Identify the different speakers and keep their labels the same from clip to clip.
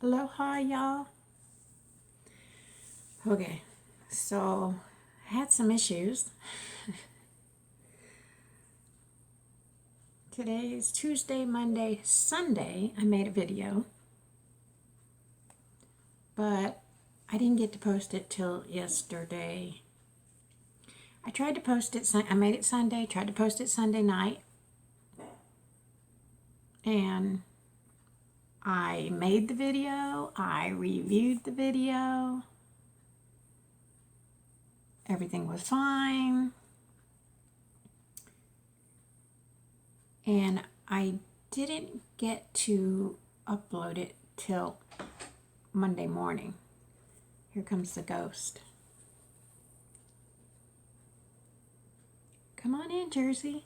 Speaker 1: Aloha, y'all. Okay, so I had some issues. Today is Tuesday, Monday, Sunday. I made a video, but I didn't get to post it till yesterday. I tried to post it, I made it Sunday, tried to post it Sunday night, and I made the video, I reviewed the video, everything was fine, and I didn't get to upload it till Monday morning. Here comes the ghost. Come on in, Jersey.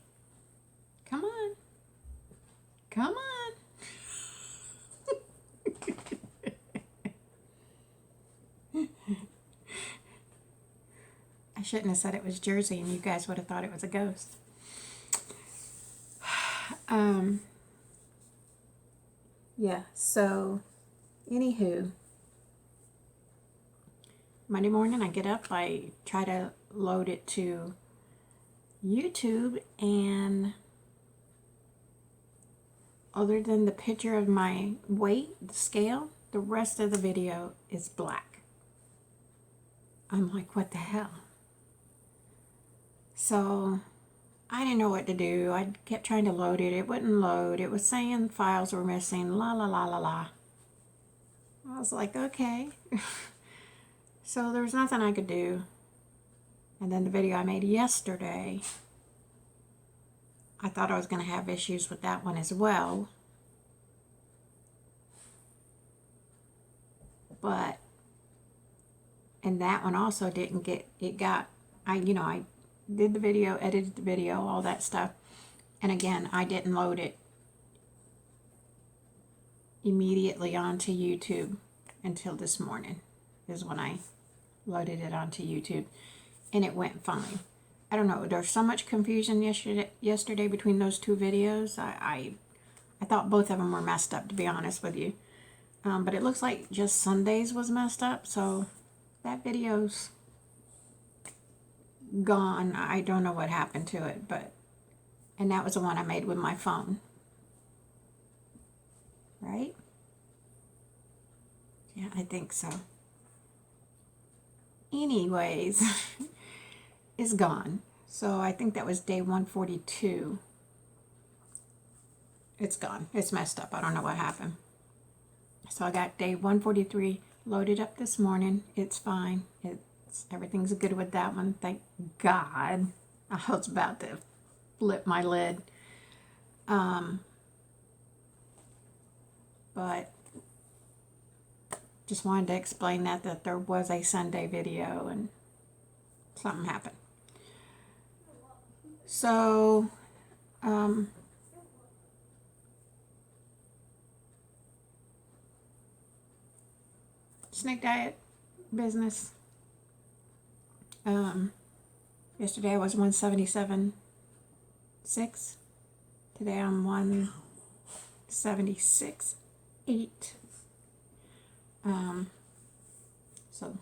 Speaker 1: Come on. Come on. I shouldn't have said it was Jersey and you guys would have thought it was a ghost. Yeah, so anywho, Monday morning I get up, I try to load it to YouTube, and other than the picture of my weight, the scale, the rest of the video is black. I'm like, what the hell? So I didn't know what to do. I kept trying to load it. It wouldn't load. It was saying files were missing, la la la la la. I was like, okay. So there was nothing I could do. And then the video I made yesterday, I thought I was going to have issues with that one as well. But, and that one also didn't get, it got, I did the video, edited the video, all that stuff. And again, I didn't load it immediately onto YouTube until this morning is when I loaded it onto YouTube, and it went fine. I don't know, there's so much confusion yesterday between those two videos. I thought both of them were messed up, to be honest with you. But it looks like just Sundays was messed up, so that video's gone. I don't know what happened to it, and that was the one I made with my phone. Right? Yeah, I think so. Anyways, it's gone. So I think that was day 142. It's gone. It's messed up. I don't know what happened. So I got day 143 loaded up this morning. It's fine. Everything's good with that one. Thank God. I was about to flip my lid. But just wanted to explain that there was a Sunday video and something happened. So, snake diet business. Yesterday I was 177.6. Today I'm 176.8. So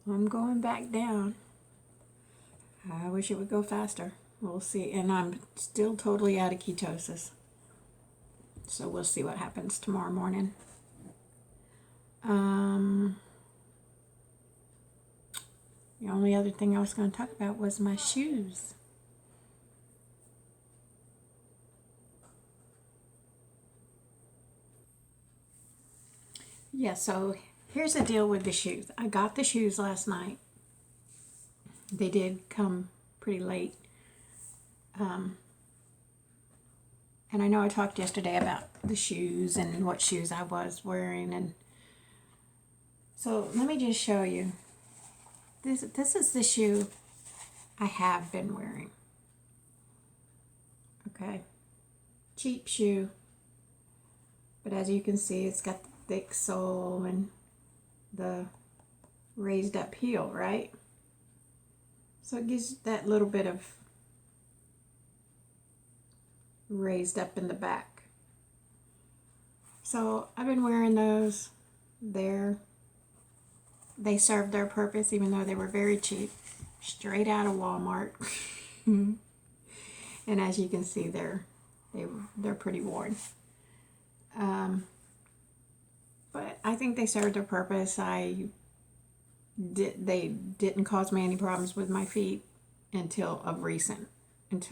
Speaker 1: I'm going back down. I wish it would go faster. We'll see. And I'm still totally out of ketosis. So we'll see what happens tomorrow morning. The only other thing I was going to talk about was my shoes. Yeah, so here's the deal with the shoes. I got the shoes last night. They did come pretty late. And I know I talked yesterday about the shoes and what shoes I was wearing. And so let me just show you. This is the shoe I have been wearing. Okay. Cheap shoe. But as you can see, it's got the thick sole and the raised up heel, right? So it gives that little bit of raised up in the back. So I've been wearing those. They served their purpose, even though they were very cheap, straight out of Walmart. And as you can see, they're pretty worn. But I think they served their purpose. They didn't cause me any problems with my feet until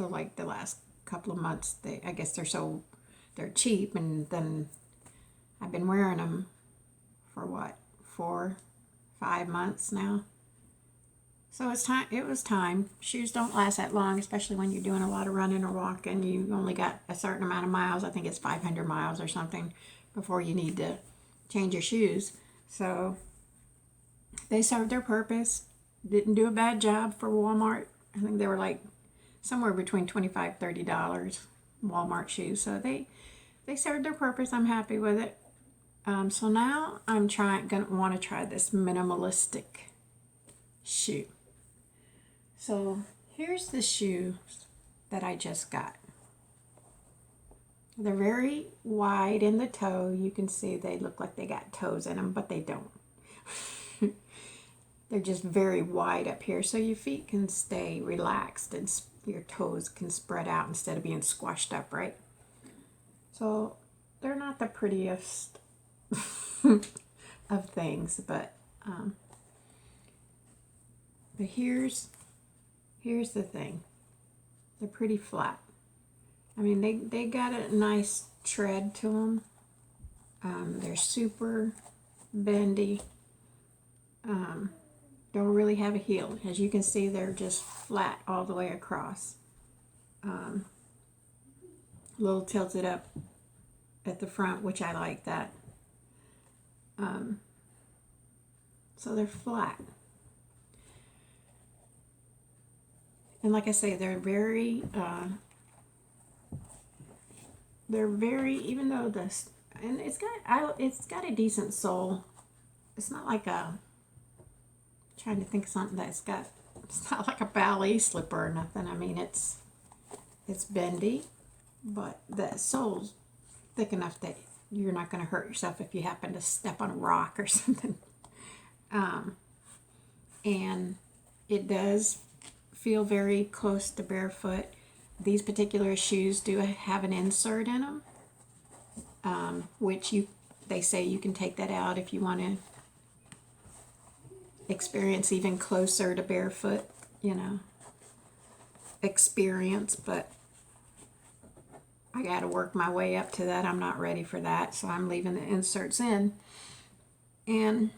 Speaker 1: like the last couple of months. I guess they're cheap, and then I've been wearing them for what, 4-5 months now. So it was time. Shoes don't last that long, especially when you're doing a lot of running or walking. You only got a certain amount of miles. I think it's 500 miles or something before you need to change your shoes. So they served their purpose. Didn't do a bad job for Walmart. I think they were like somewhere between $25-$30 Walmart shoes. So they served their purpose. I'm happy with it. So now I'm gonna want to try this minimalistic shoe. So here's the shoes that I just got. They're very wide in the toe. You can see they look like they got toes in them, but they don't. They're just very wide up here, so your feet can stay relaxed and your toes can spread out instead of being squashed up, right? So they're not the prettiest of things, but here's the thing. They're pretty flat. I mean, they got a nice tread to them. They're super bendy. Don't really have a heel. As you can see, they're just flat all the way across. A little tilted up at the front, which I like that. So they're flat. And like I say, they're very, even though it's got a decent sole. It's not like trying to think of something it's not like a ballet slipper or nothing. I mean, it's bendy, but the sole's thick enough that you're not going to hurt yourself if you happen to step on a rock or something. And it does feel very close to barefoot. These particular shoes do have an insert in them, which they say you can take that out if you want to experience even closer to barefoot, experience, but I got to work my way up to that. I'm not ready for that, so I'm leaving the inserts in. And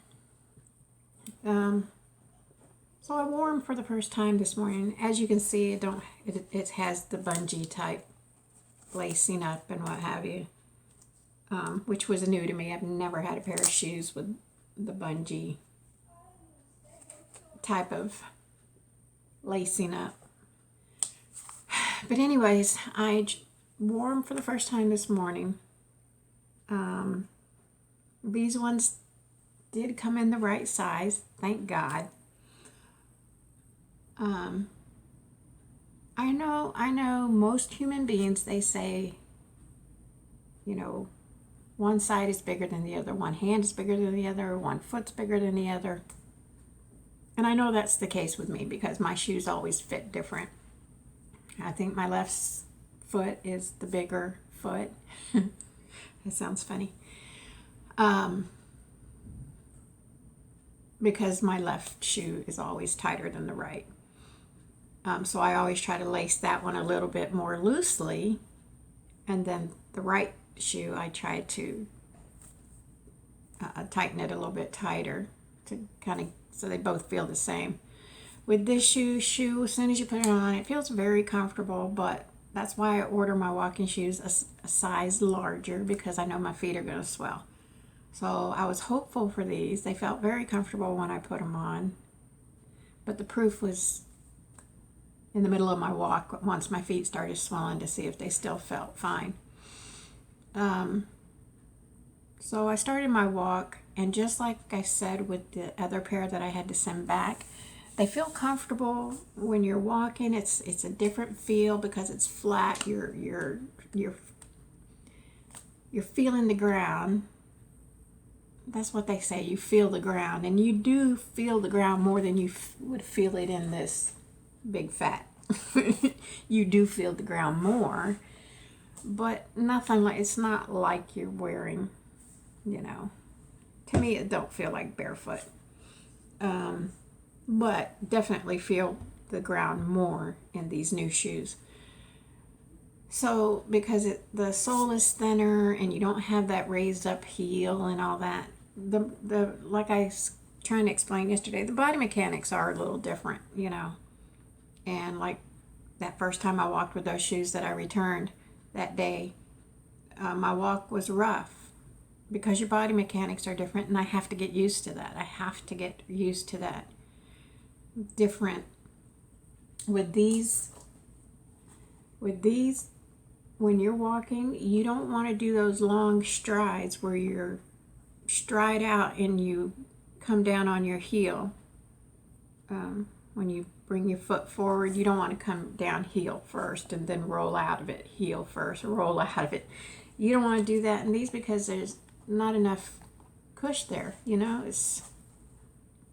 Speaker 1: so I wore them for the first time this morning. As you can see, it has the bungee type lacing up and what have you, which was new to me. I've never had a pair of shoes with the bungee type of lacing up. But anyways, I wore them for the first time this morning. These ones did come in the right size, thank God. I know most human beings, they say, one side is bigger than the other, one hand is bigger than the other, one foot's bigger than the other. And I know that's the case with me because my shoes always fit different. I think my left foot is the bigger foot. It sounds funny. Because my left shoe is always tighter than the right. So I always try to lace that one a little bit more loosely. And then the right shoe, I try to tighten it a little bit tighter to kind of, so they both feel the same. With this shoe, as soon as you put it on, it feels very comfortable, but that's why I order my walking shoes a size larger, because I know my feet are going to swell. So I was hopeful for these. They felt very comfortable when I put them on, but the proof was in the middle of my walk once my feet started swelling to see if they still felt fine. So I started my walk, and just like I said with the other pair that I had to send back, they feel comfortable when you're walking. It's a different feel because it's flat. Your you're feeling the ground. That's what they say, you feel the ground, and you do feel the ground more than you would feel it in this big fat. You do feel the ground more, but nothing like, it's not like you're wearing, to me it don't feel like barefoot. But definitely feel the ground more in these new shoes. So because the sole is thinner and you don't have that raised up heel and all that, the like I was trying to explain yesterday, the body mechanics are a little different, And like that first time I walked with those shoes that I returned that day, my walk was rough because your body mechanics are different, and I have to get used to that. I have to get used to that. Different with these, when you're walking, you don't want to do those long strides where you're stride out and you come down on your heel. When you bring your foot forward, you don't want to come down heel first and then roll out of it, heel first, roll out of it. You don't want to do that in these because there's not enough cush there, it's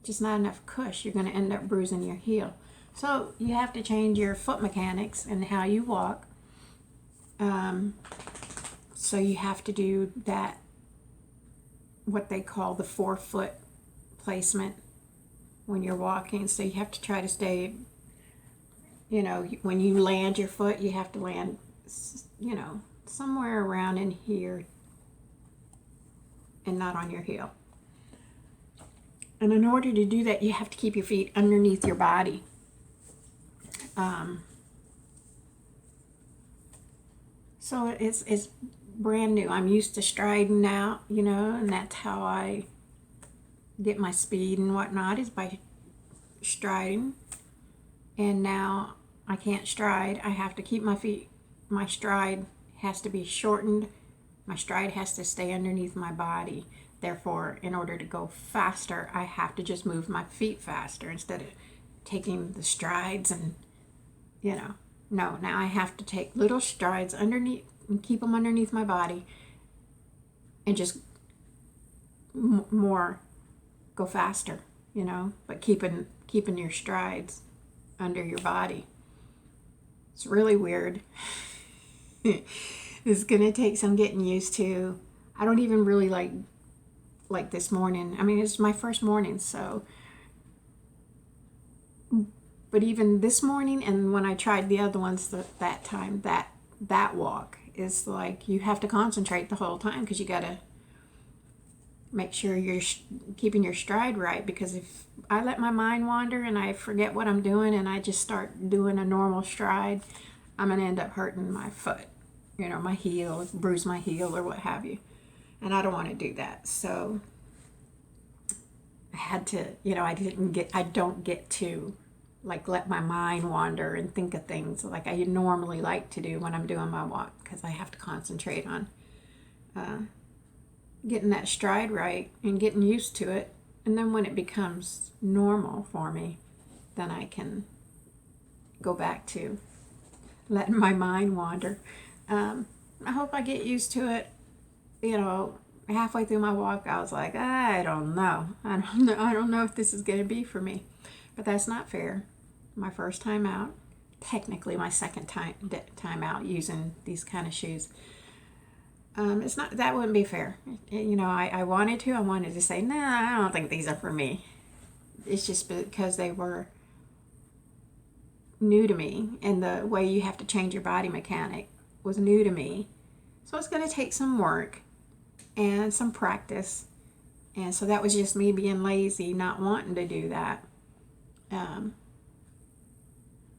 Speaker 1: just not enough cush. You're going to end up bruising your heel. So you have to change your foot mechanics and how you walk. So you have to do that, what they call the forefoot placement when you're walking. So you have to try to stay, when you land your foot, you have to land, somewhere around in here and not on your heel. And in order to do that, you have to keep your feet underneath your body. So it's brand new. I'm used to striding out, and that's how I get my speed and whatnot, is by striding. And now I can't stride. I have to keep my feet, my stride has to be shortened. My stride has to stay underneath my body. Therefore, in order to go faster, I have to just move my feet faster instead of taking the strides and, No, now I have to take little strides underneath and keep them underneath my body and just more go faster, but keeping your strides under your body. It's really weird. It's going to take some getting used to. I don't even really like this morning. I mean, it's my first morning, so. But even this morning, and when I tried the other ones that time, that walk is like you have to concentrate the whole time because you got to make sure you're keeping your stride right. Because if I let my mind wander and I forget what I'm doing and I just start doing a normal stride, I'm going to end up hurting my foot, my heel, bruise my heel or what have you. And I don't want to do that. So I had to, I don't get to let my mind wander and think of things like I normally like to do when I'm doing my walk, because I have to concentrate on getting that stride right and getting used to it. And then when it becomes normal for me, then I can go back to letting my mind wander. I hope I get used to it. Halfway through my walk, I was like, I don't know if this is going to be for me. But that's not fair. My first time out, technically my second time out using these kind of shoes. It's not, that wouldn't be fair. I wanted to say, no, I don't think these are for me. It's just because they were new to me, and the way you have to change your body mechanic was new to me. So it's going to take some work and some practice. And so that was just me being lazy, not wanting to do that.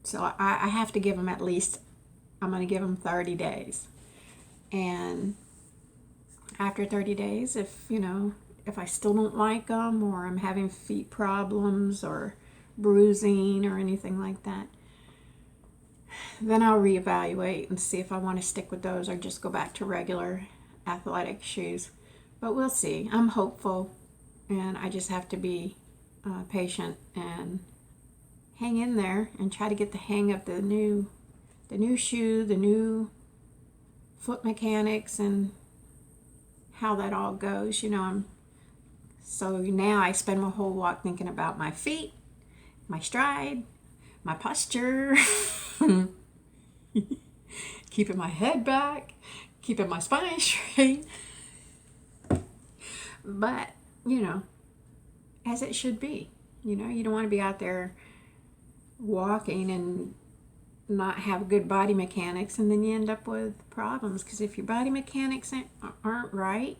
Speaker 1: So I have to give them at least, I'm going to give them 30 days. And after 30 days, if I still don't like them, or I'm having feet problems or bruising or anything like that, then I'll reevaluate and see if I want to stick with those or just go back to regular athletic shoes. But we'll see. I'm hopeful, and I just have to be patient and hang in there and try to get the hang of the new shoe, the new foot mechanics, and how that all goes. So now I spend my whole walk thinking about my feet, my stride, my posture, keeping my head back, keeping my spine straight. But, as it should be. You don't want to be out there walking and not have good body mechanics, and then you end up with problems. Because if your body mechanics aren't right,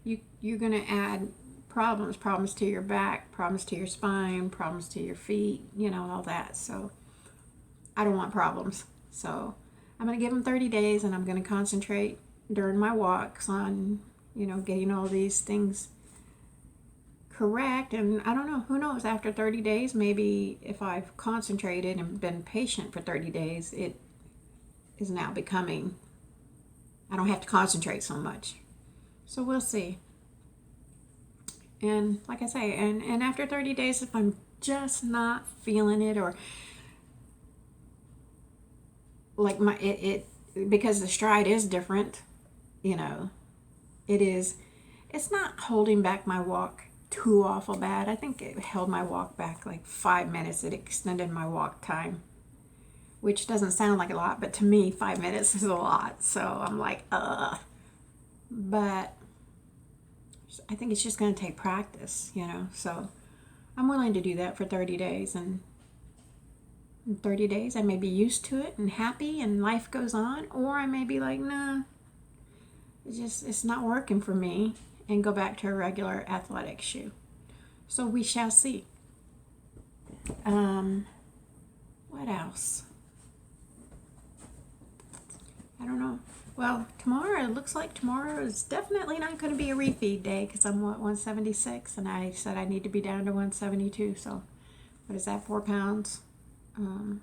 Speaker 1: you're going to add problems to your back, problems to your spine, problems to your feet, all that. So I don't want problems. So I'm going to give them 30 days, and I'm going to concentrate during my walks on, getting all these things correct. And I don't know, who knows, after 30 days, maybe if I've concentrated and been patient for 30 days, it is now becoming, I don't have to concentrate so much. So we'll see. And like I say, and after 30 days, if I'm just not feeling it, or like because the stride is different, it's not holding back my walk too awful bad. I think it held my walk back like 5 minutes. It extended my walk time, which doesn't sound like a lot, but to me 5 minutes is a lot. So I'm like, but I think it's just going to take practice, so I'm willing to do that for 30 days, and in 30 days I may be used to it and happy and life goes on, or I may be like, nah, it's not working for me, and go back to a regular athletic shoe. So we shall see. What else? I don't know. Well, tomorrow, it looks like tomorrow is definitely not going to be a refeed day, because I'm 176, and I said I need to be down to 172. So what is that, 4 pounds? And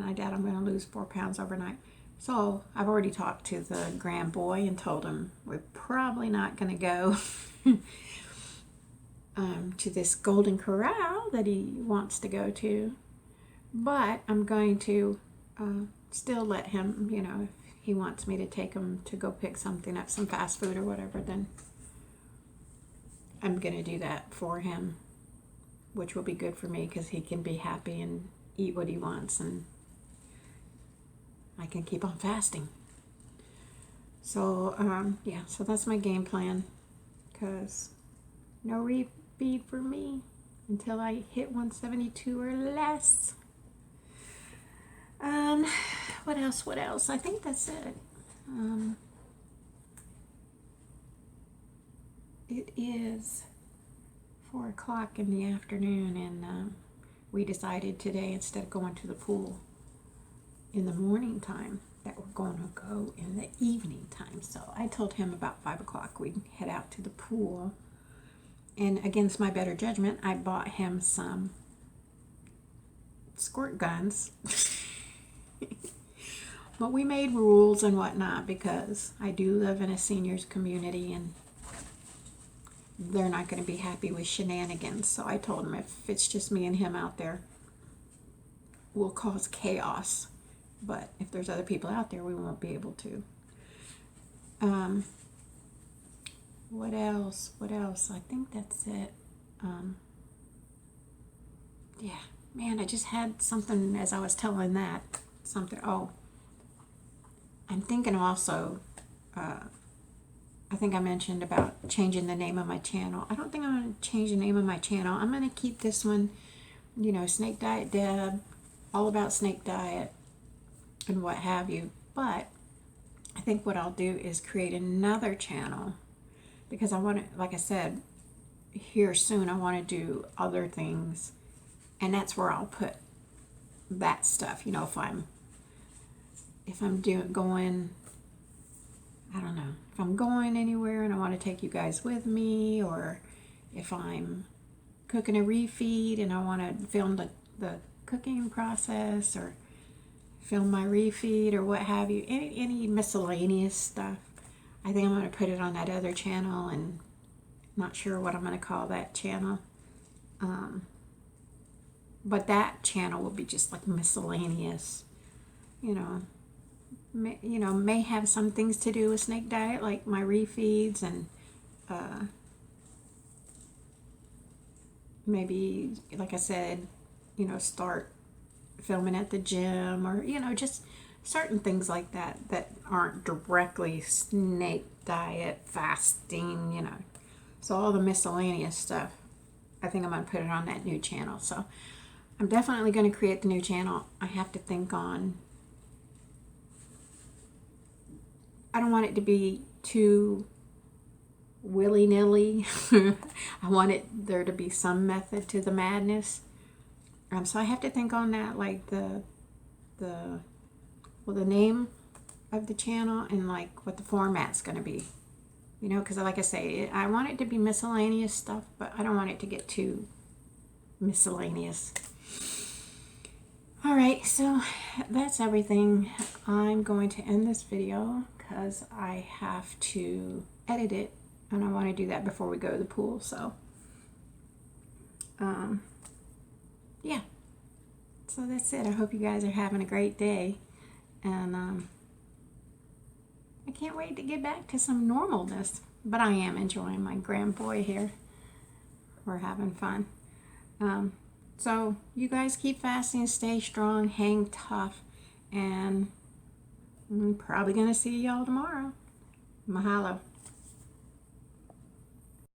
Speaker 1: I doubt I'm going to lose 4 pounds overnight. So I've already talked to the grand boy and told him we're probably not going to go to this Golden Corral that he wants to go to. But I'm going to still let him, if he wants me to take him to go pick something up, some fast food or whatever, then I'm going to do that for him, which will be good for me, because he can be happy and eat what he wants, and I can keep on fasting. So, so that's my game plan, because no refeed for me until I hit 172 or less. What else? I think that's it. It is 4 o'clock in the afternoon, and we decided today, instead of going to the pool in the morning time, that we're going to go in the evening time. So I told him about 5 o'clock we'd head out to the pool, and against my better judgment, I bought him some squirt guns. But we made rules and whatnot, because I do live in a seniors community, and they're not going to be happy with shenanigans. So I told him, if it's just me and him out there, we'll cause chaos. But if there's other people out there, we won't be able to. What else? I think that's it. Yeah, man, I just had something as I was telling that. I'm thinking also, I think I mentioned about changing the name of my channel. I don't think I'm going to change the name of my channel. I'm going to keep this one, Snake Diet Deb, all about snake diet and what have you. But I think what I'll do is create another channel, because I want to, like I said, here soon, I want to do other things, and that's where I'll put that stuff. If I'm going, I don't know, if I'm going anywhere and I want to take you guys with me, or if I'm cooking a refeed and I want to film the cooking process, or film my refeed, or what have you, any miscellaneous stuff, I think I'm going to put it on that other channel, and not sure what I'm going to call that channel. But that channel will be just like miscellaneous, may have some things to do with snake diet, like my refeeds and maybe, like I said, start filming at the gym, or just certain things like that that aren't directly snake diet, fasting. So all the miscellaneous stuff, I think I'm going to put it on that new channel. So I'm definitely going to create the new channel. I have to think on, I don't want it to be too willy-nilly. I want there to be some method to the madness. So I have to think on that, like the name of the channel, and like what the format's going to be. Because like I say, I want it to be miscellaneous stuff, but I don't want it to get too miscellaneous. All right, so that's everything. I'm going to end this video because I have to edit it, and I want to do that before we go to the pool. So, yeah. So that's it. I hope you guys are having a great day, and I can't wait to get back to some normalness. But I am enjoying my grand boy here. We're having fun. So you guys keep fasting, stay strong, hang tough, and I'm probably going to see y'all tomorrow. Mahalo.